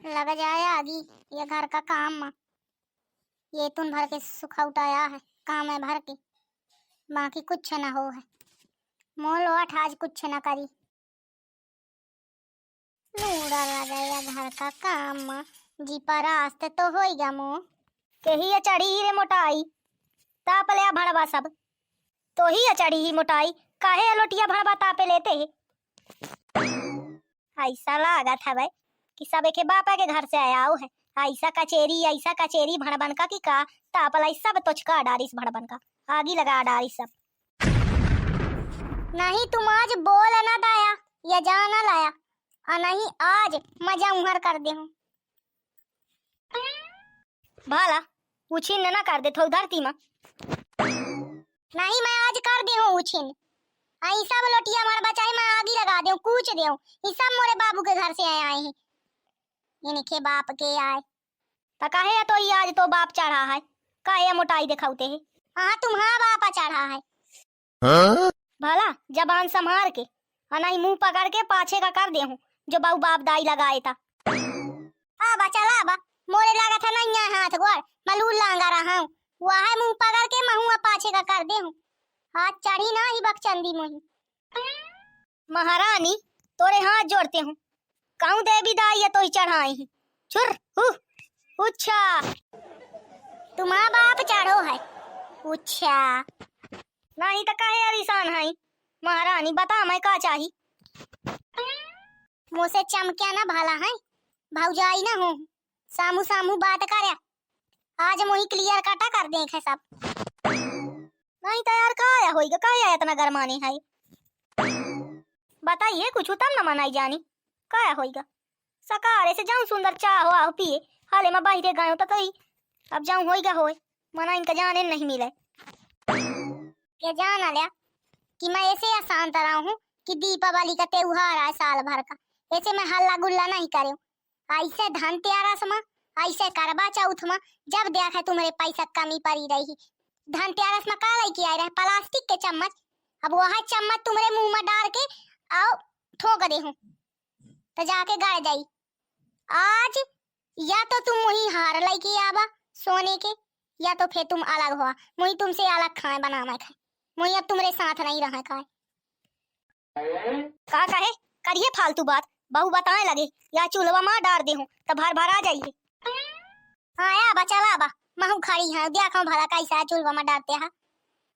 लग जाए आगी ये घर का काम में। ये तुन भर के सुखा उठाया है काम है भर के, बाकी कुछ न हो है। मोल वाट आज कुछ न करी, लूड़ा लगा या घर का काम में। जी पर रास्ते तो हो गया मो के ही ये चढ़ी ही रे मोटाई ताप ले भड़वा सब तो ही ये चढ़ी ही मोटाई काहे लोटिया भड़वा तापे लेते है। ऐसा लगा था भाई कि सब के बापा के घर से आया है। ऐसा कचेरी भड़बन का की का तापला सब तोचका डारिस भड़बन का आगी लगा डारिस सब। नहीं तुम आज बोल ना दाया या जाना लाया और नहीं आज मजा उहर कर दे हूं भाला उछिन ना कर दे थो धरती में। नहीं मैं आज कर दे हूं उछिन, आई सब लोटिया मार बचाई मैं आगी लगा दे कूच दे हूं। ये सब मोरे बाबू के घर से आए हैं, इनके बाप के आए तो कहे तो ये आज तो बाप चढ़ा है काहे मोटाई दिखाते है। हाँ तुम्हारा बापा चढ़ा है। हाँ? भला जबान संभार के और नहीं मुंह पकड़ के पाछे का कर दे हूं जो बाबू बाप दाई लगाए था। आबा चला बा मोरे लगा था नहीं यहाँ हाथ गोड़ मलूल लांगा रहा हूं वह मुंह पकड़ के महूआ पाछे का कर दे हूं हाथ चढ़ी ना ही बकचंदी मोही। महारानी तोरे हाथ जोड़ते हूं कहूं देवी दाई तो ही चढ़ाई ही छुर उच्छा तुम्हारा बाप चढ़ो है उच्छा नहीं तो काहे अरिसान है। महारानी बता मैं का चाही मुझसे चमकिया ना भाला है भौजाई ना हो सामू सामू बात करे आज मोही क्लियर काटा कर देखे सब। नहीं तो यार काया होइगा काया इतना गरमाने है बताइए कुछ तब न मनाई जानी काया होइगा। सकारे से जाऊं सुंदर चाह हो पिए हाले में बाहरे गयो तो ही अब जाऊं होइगा होए मना इनका जाने नहीं मिले क्या जाना लिया कि मैं ऐसे आसान तरह हूँ कि दीपावली का त्योहार है साल भर का ऐसे मैं हल्ला गुल्ला नहीं करूं। ऐसे धनतेरस में ऐसे करवा चौथ में जब देखा तुम्हारे पैसा कमी पड़ी रही धनतेरस में का लेके आए रहे प्लास्टिक के चम्मच अब वह चम्मच तुम्हारे मुंह में डाल के आओ ठोक दे हूं तो जाके गड़ जाई। आज या तो तुम वही हार लेके आवा सोने के या तो फिर तुम अलग हुआ मुझे तुमसे अलग खाए बनाना खाए मुझे अब तुम्हारे साथ नहीं रहा खाए का कहे करिए फालतू बात बहू बताए लगे या चूल्हा मार डार दे हूं तो भर भर आ जाइए। हाँ आबा चला बा महू खड़ी है देखो भला कैसा चूल्हा में डालते हैं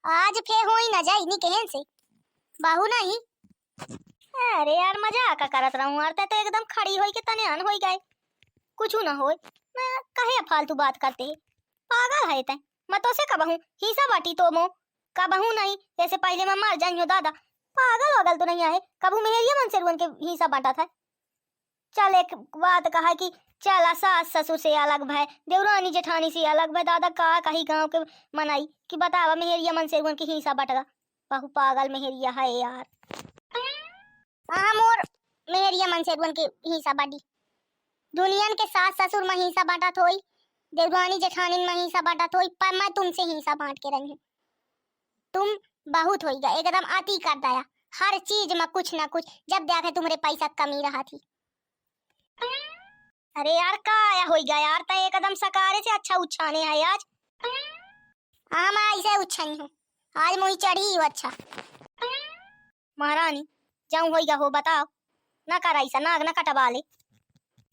आज फिर हो ही ना जाई नी कहन से बहू नहीं। अरे यार मजाक करत रहूं यार तो एकदम खड़ी होई के तने होई गए कुछ ना होए मैं कहे फालतू बात करते है पागल है तै मैं तो से कबहू हिस्सा बाटी तो मो कबहू नहीं जैसे पहले मैं मर जाइयो दादा पागल वागल तो नहीं है कबहू मेहरिया मन से के हिस्सा बांटा था। चल एक बात कहा कि चला सास ससुर से अलग भय देवरानी जेठानी से अलग भय दादा का कहीं गांव के मनाई कि बतावा मेहरिया मन से के हिस्सा बटगा बहु पागल मेहरिया है यार। हाँ मोर मेहरिया मन से के हिस्सा बाटी दुनिया के सास ससुर में हिस्सा बांटा थोई देवरानी जेठानी में हिस्सा बांटा थोई पर मैं तुमसे हिस्सा बांट के रही हूँ। तुम बहुत हो गया एकदम अति कर दया हर चीज में कुछ ना कुछ जब देखे तुम्हारे पैसा कमी रहा थी। अरे यार काया हो गया यार तो एकदम सकारे से अच्छा उछाने है आज। हाँ मैं ऐसे उछानी हूँ आज मुझे चढ़ी हो अच्छा। महारानी जाऊं होइगा हो बताओ ना कर ऐसा नाग ना कटवा ले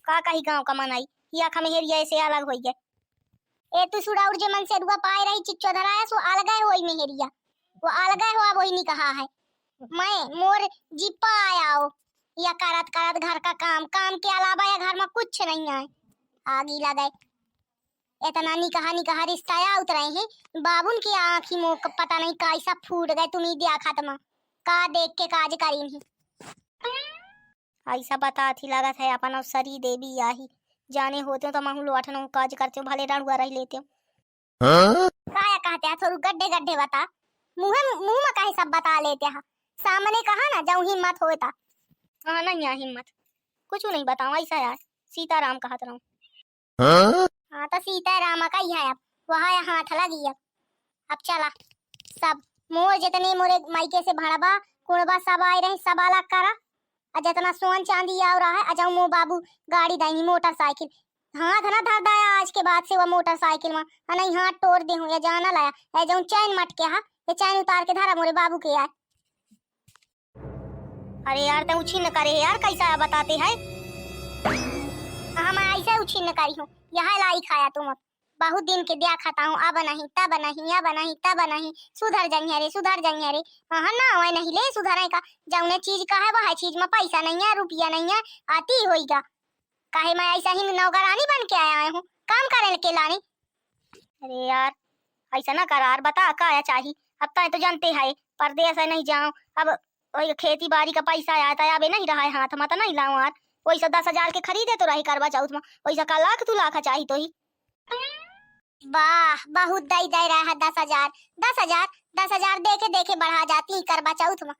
का कही गांव का मनाई या खमेरिया ऐसे अलग हो गए ए तू सुड़ाउर जे मन से दुआ पाए रही चिच्चो धराया सो अलग है होई मेहरिया वो अलग है हो वही नहीं कहा है मैं मोर जिप्पा आया हो या करत करत घर का काम काम के अलावा या घर में कुछ नहीं है आगी लगे इतना नहीं कहा रिश्ता या उतरे हैं बाबुन की आंखी मुंह पता नहीं कैसा फूट गए तुम ही दिया खत्म का देख के काज करी नहीं ऐसा बता थी लागत है अपन सरी देवी याही जाने होते हो तो महू लोटनो काज करते हो भले डांडुआ रह लेते हो। काया कहते हैं थोड़ा गड्ढे गड्ढे बता मुंह में काहे सब बता लेते हैं सामने कहा ना जाऊं हिम्मत होता। हाँ नहीं है हिम्मत कुछ नहीं बताऊं ऐसा यार सीताराम कहत रहूं। हाँ तो सीताराम का ही है अब वहाँ हाथ लगी अब चला सब मोर जितने मोरे मायके से भड़बा कुड़बा सब आए रहे सब अलग करा जितना सोन चांदी आ रहा है अजाऊ मो बाबू गाड़ी दाई मोटरसाइकिल हाथ ना धर दाया आज के बाद से वो मोटरसाइकिल में नहीं हाथ तोड़ दे हूँ या जाना लाया है जाऊँ चैन मट के हा ये चैन उतार के धरा मोरे बाबू के यार। अरे यार तू उछिन करे यार कैसा बताते हैं हम ऐसे उछिन करी हूँ यहाँ लाई खाया तुम अब बहुत दिन के दिया खाता हूँ अब नहीं तब नहीं अब नहीं तब नहीं सुधर जाइए रे सुधर जाइए रे। हाँ ना वह नहीं ले सुधर का जौने चीज का है वह चीज में पैसा नहीं है रुपया नहीं है आती होगा काहे मैं ऐसा ही नौकरानी बन के आया हूँ काम करे के लानी। अरे यार ऐसा ना करार बता क्या चाहिए अब तो जानते है परदेश है नहीं जाऊँ अब वही खेती बाड़ी का पैसा आया था अब नहीं रहा है हाथ में तो नहीं लाऊं यार वही 10,000 के खरीदे तो रही करवा चौथ में वैसा का लाख तू लाख चाहिए तो ही। वाह बहुत दई दे रहा है 10,000 10,000 10,000 देखे देखे बढ़ा जाती करवा चौथ में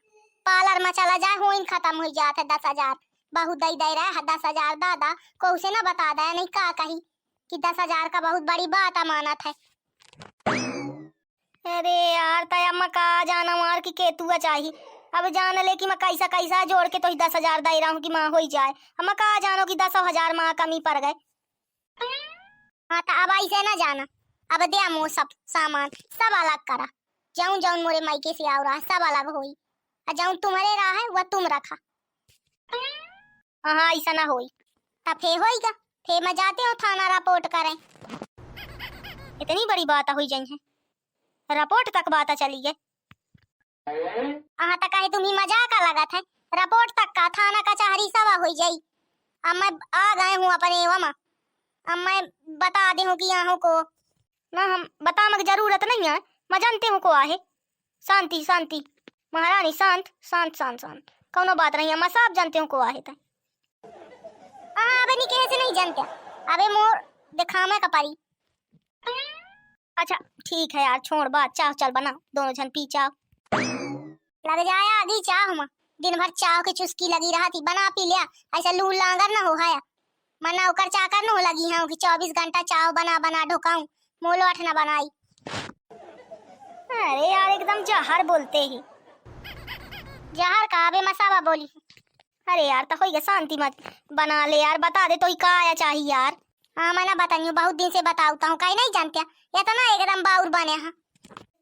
पार्लर में चला जाए हो खत्म हो जाता है 10,000 बहुत दई दे रहा है 10,000 दादा को उसे ना बता दे नहीं का कही कि 10,000 का बहुत बड़ी बात अमानत है। अरे यार तया मका जाना मार की केतुआ चाहिए अब जान ले कि मैं कैसा कैसा जोड़ के तो ही 10,000 दे रहा हूँ कि माँ हो जाए हम कहा जानो कि 10,000 माँ कमी पड़ गए। हाँ तो अब ऐसे ना जाना अब दे मो सब सामान सब अलग करा जाऊं जाऊं मोरे मायके से आ रहा सब अलग होई जाऊं तुम्हारे रहा है वह तुम रखा। हाँ ऐसा ना होई तब फे होईगा फे मैं जाते हो थाना रिपोर्ट करें इतनी बड़ी बात हुई जाई है रिपोर्ट तक बात चली है। हाँ तो कहे तुम्हें मजाक लगा था रिपोर्ट तक का थाना कचहरी सवा हो जाई। अब मैं आ गए हूँ अपने वमा अब मैं बता दे हूँ कि यहाँ को ना हम बताने की जरूरत नहीं है मैं जानते हूँ को आहे शांति शांति महारानी शांत शांत शांत शांत कोनो बात नहीं है मैं सब जानते हूँ को आहे था। हाँ अबे नहीं कैसे नहीं जानते अबे मोर दिखा मैं कपारी। अच्छा ठीक है यार छोड़ बात चाह चल बना दोनों जन पी चाह लग जाया आधी चाह हम दिन भर चाह की चुस्की लगी रहा थी बना पी लिया ऐसा लू लांगर ना हो है मना उकर चाकर न हो लगी है कि 24 घंटा चाह बना बना ढोकाऊं मोलो अठ ना बनाई। अरे यार एकदम जहर बोलते ही जहर का बे मसावा बोली। अरे यार तो होइगा शांति मत बना ले यार बता दे तो ही का आया चाहिए यार। हाँ मैं ना बताइयो बहुत दिन से बताऊता हूँ कहीं नहीं जानते या तो ना एकदम बाउर बने हाँ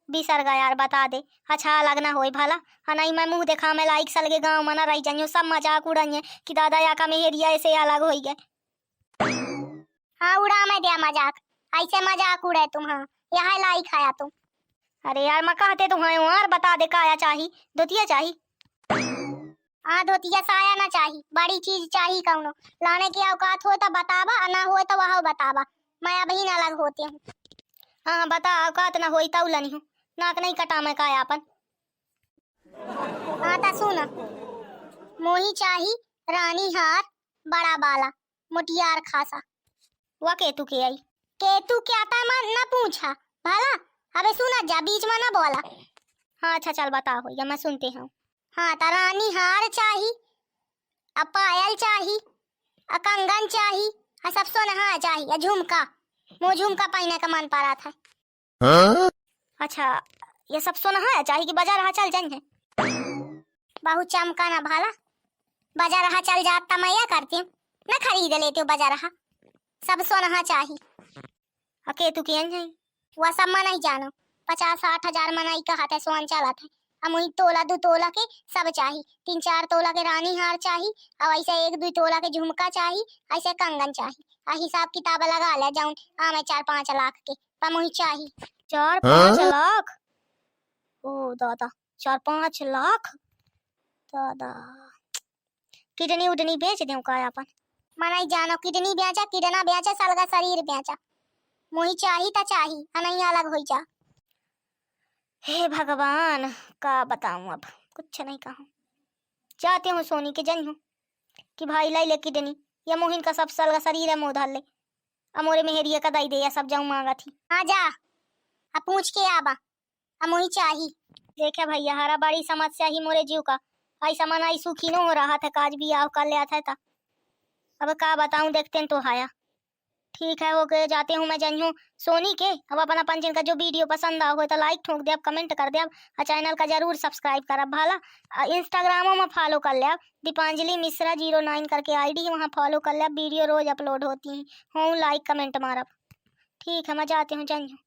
बिसर गया यार बता दे अच्छा लगना होई भला हाँ नहीं मैं मुंह देखा मैं लाइक सलगे गाँव में ना रही जाइयो सब मजाक उड़ाइए कि दादा या का मेहरिया ऐसे अलग हो गए। हाँ उड़ा मैं दिया मजाक ऐसे मजाक उड़े तुम हाँ यहाँ लाई खाया तुम। अरे यार मैं कहते तुम यार बता दे काया चाहिए धोतिया चाहिए। हाँ धोतिया साया ना चाहिए बड़ी चीज चाहिए कौनो लाने की औकात हो तो बतावा ना हो तो वह बतावा मैं अभी ना अलग होती हूँ। हाँ बता औकात ना होई तौला नहीं हूँ नाक नहीं कटा मैं काया अपन। हाँ ता सुन मोही चाही रानी हार बड़ा बाला मुटियार खासा वह केतु के आई केतु क्या था मैं ना पूछा भला अबे सुना जा बीच में ना बोला। हाँ अच्छा चल बता हो या मैं सुनते हूँ। हाँ ता रानी हार चाही पायल चाही कंगन चाही सब सोना चाहिए झुमका मो झुमका पहने का मन पड़ा था। हाँ? अच्छा ये सब सोना चाहिए कि बाजार चल जाएंगे बहुत चमका ना भाला बाजार चल जाता मैं या करती हूँ ना खरीद लेती हूँ बाजार सब सोना चाहिए केतु की वह सब मैं नहीं जानो 50-60 हजार मनाई कहा था सोन चला था हम वही तोला 2 तोला के सब चाहिए 3-4 तोला के रानी हार चाहिए और ऐसे 1-2 तोला के झुमका चाहिए ऐसे कंगन चाहिए हिसाब किताब लगा ले जाऊं मैं 4-5 लाख के पमुही चाहिए 4-5 लाख ओ दादा 4-5 लाख दादा किडनी उडनी बेच दूं का अपन मनाई जानो किडनी बेचा किडना बेचा सलगा शरीर बेचा मोही चाहिए ता चाहिए नहीं अलग हो जा। हे भगवान का बताऊं अब कुछ नहीं कहूं चाहते हूँ सोनी के जन हूँ कि भाई लाई ले किडनी या मोहिन का सब सलगा शरीर है मोह ले अमोरे मेहरिया का दाई दे या सब जाऊं मांगा थी। हाँ जा अब पूछ के आबा मोही चाहिए देखे भैया हरा बड़ी समस्या ही मोरे जीव का ऐसा मन आई सुखी न हो रहा था काज भी आओ कर ले आता था अब का बताऊं देखते तो हाया ठीक है, ओके, जाते हूँ मैं जन्यू सोनी के। अब अपन अपन जिनका जो वीडियो पसंद आओ तो लाइक ठोक दे, कमेंट कर दे, और चैनल का जरूर सब्सक्राइब कर भाला। इंस्टाग्रामो में फॉलो कर ले, दीपांजलि मिश्रा 09 करके आईडी, वहाँ फॉलो कर ले, वीडियो रोज अपलोड होती हैं। हूँ लाइक कमेंट मारब। ठीक है, मैं जाती हूँ जन्यू।